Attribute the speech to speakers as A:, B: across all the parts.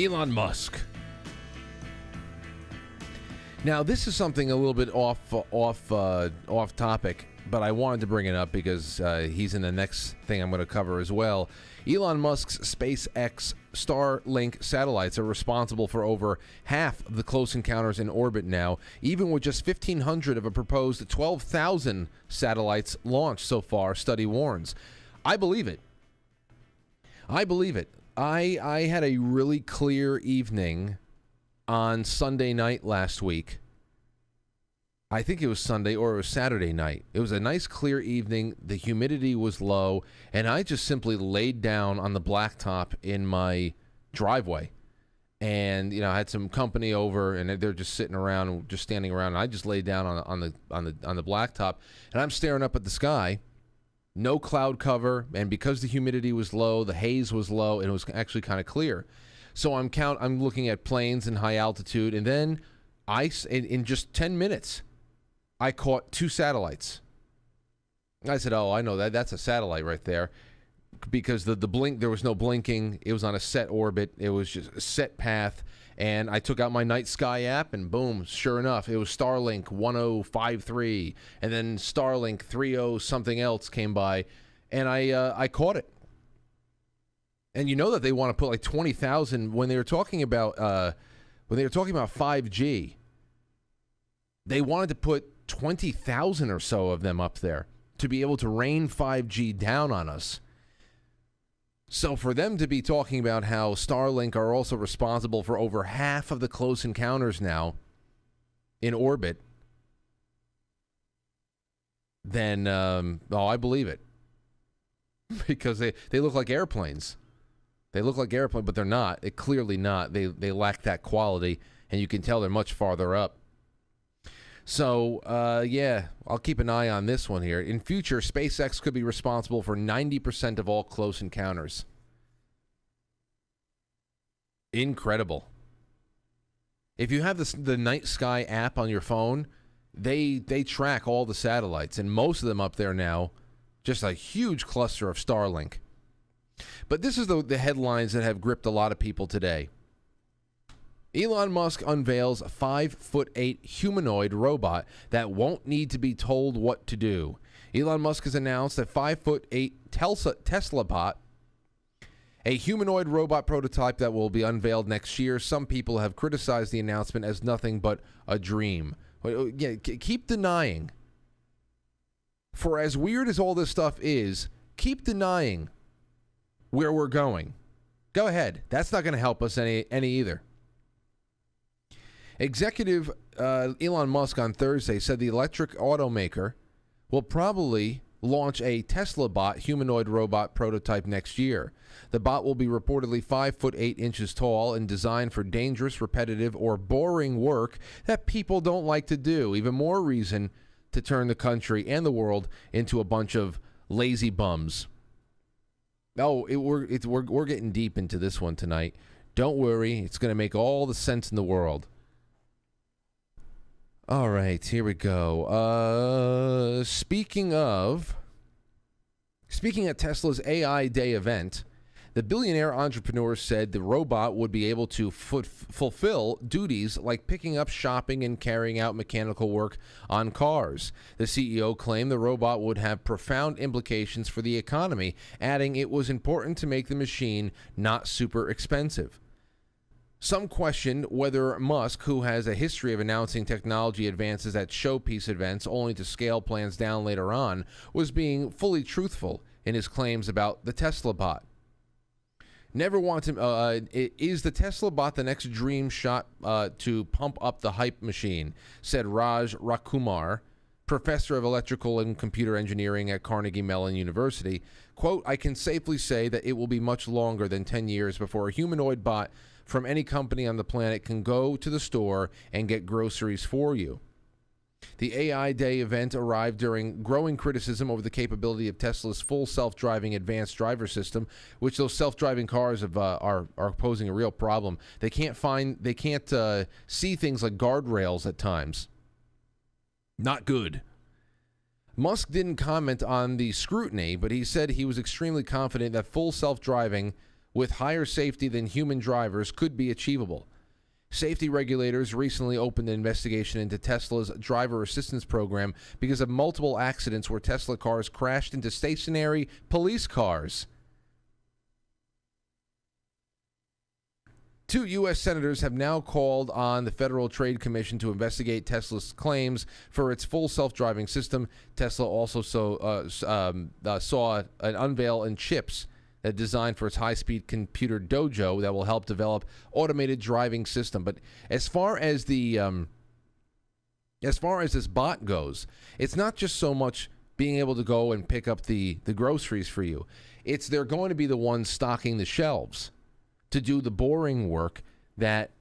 A: Elon Musk. Now, this is something a little bit off topic, but I wanted to bring it up because he's in the next thing I'm going to cover as well. Elon Musk's SpaceX Starlink satellites are responsible for over half of the close encounters in orbit now, even with just 1,500 of a proposed 12,000 satellites launched so far, study warns. I believe it. I had a really clear evening on Sunday night last week. I think it was Sunday or it was Saturday night. It was a nice clear evening. The humidity was low, and I just simply laid down on the blacktop in my driveway. And I had some company over, and they're just sitting around, just standing around. And I just laid down on the blacktop, and I'm staring up at the sky. No cloud cover, and because the humidity was low, the haze was low, and it was actually kind of clear. So I'm looking at planes in high altitude, and then in just 10 minutes, I caught 2 satellites. I said, "Oh, I know that's a satellite right there," because the blink, there was no blinking. It was on a set orbit. It was just a set path, and I took out my night sky app, and boom, sure enough, it was Starlink 1053, and then Starlink 30 something else came by, and I caught it. And you know that they want to put like 20,000 when they were talking about 5G. They wanted to put 20,000 or so of them up there to be able to rain 5G down on us. So for them to be talking about how Starlink are also responsible for over half of the close encounters now in orbit, then I believe it. Because they look like airplanes. They look like airplanes, but they're not. They're clearly not. They lack that quality, and you can tell they're much farther up. So, I'll keep an eye on this one here. In future, SpaceX could be responsible for 90% of all close encounters. Incredible. If you have the Night Sky app on your phone, they track all the satellites, and most of them up there now, just a huge cluster of Starlink. But this is the headlines that have gripped a lot of people today. Elon Musk unveils a 5'8" humanoid robot that won't need to be told what to do. Elon Musk has announced a 5'8" Tesla bot, a humanoid robot prototype that will be unveiled next year. Some people have criticized the announcement as nothing but a dream. Yeah, keep denying. For as weird as all this stuff is, keep denying where we're going. Go ahead. That's not going to help us any either. Executive Elon Musk on Thursday said the electric automaker will probably launch a Tesla bot humanoid robot prototype next year. The bot will be reportedly 5'8" tall and designed for dangerous, repetitive, or boring work that people don't like to do. Even more reason to turn the country and the world into a bunch of lazy bums. Oh, we're getting deep into this one tonight. Don't worry, it's going to make all the sense in the world. All right, here we go. Speaking at Tesla's AI Day event, the billionaire entrepreneur said the robot would be able to fulfill duties like picking up shopping and carrying out mechanical work on cars. The CEO claimed the robot would have profound implications for the economy, adding it was important to make the machine not super expensive. Some questioned whether Musk, who has a history of announcing technology advances at showpiece events only to scale plans down later on, was being fully truthful in his claims about the Tesla bot. Never want to. Is the Tesla bot the next dream shot to pump up the hype machine? Said Raj Rakumar, professor of electrical and computer engineering at Carnegie Mellon University. Quote, I can safely say that it will be much longer than 10 years before a humanoid bot from any company on the planet can go to the store and get groceries for you. The AI Day event arrived during growing criticism over the capability of Tesla's full self-driving advanced driver system, which those self-driving cars are posing a real problem. They can't see things like guardrails at times. Not good. Musk didn't comment on the scrutiny, but he said he was extremely confident that full self-driving with higher safety than human drivers could be achievable. Safety regulators recently opened an investigation into Tesla's driver assistance program because of multiple accidents where Tesla cars crashed into stationary police cars. 2 U.S. senators have now called on the Federal Trade Commission to investigate Tesla's claims for its full self-driving system. Tesla also saw an unveil in chips that designed for its high-speed computer dojo that will help develop automated driving system. But as far as this bot goes, it's not just so much being able to go and pick up the groceries for you. It's they're going to be the ones stocking the shelves to do the boring work that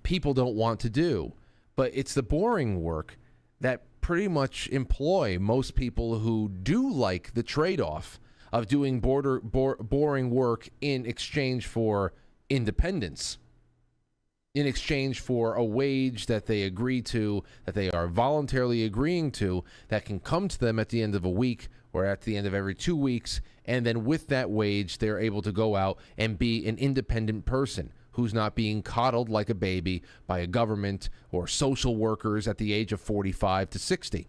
A: people don't want to do. But it's the boring work that pretty much employ most people who do like the trade-off of doing boring work in exchange for independence, in exchange for a wage that they agree to, that they are voluntarily agreeing to, that can come to them at the end of a week or at the end of every 2 weeks, and then with that wage, they're able to go out and be an independent person who's not being coddled like a baby by a government or social workers at the age of 45 to 60.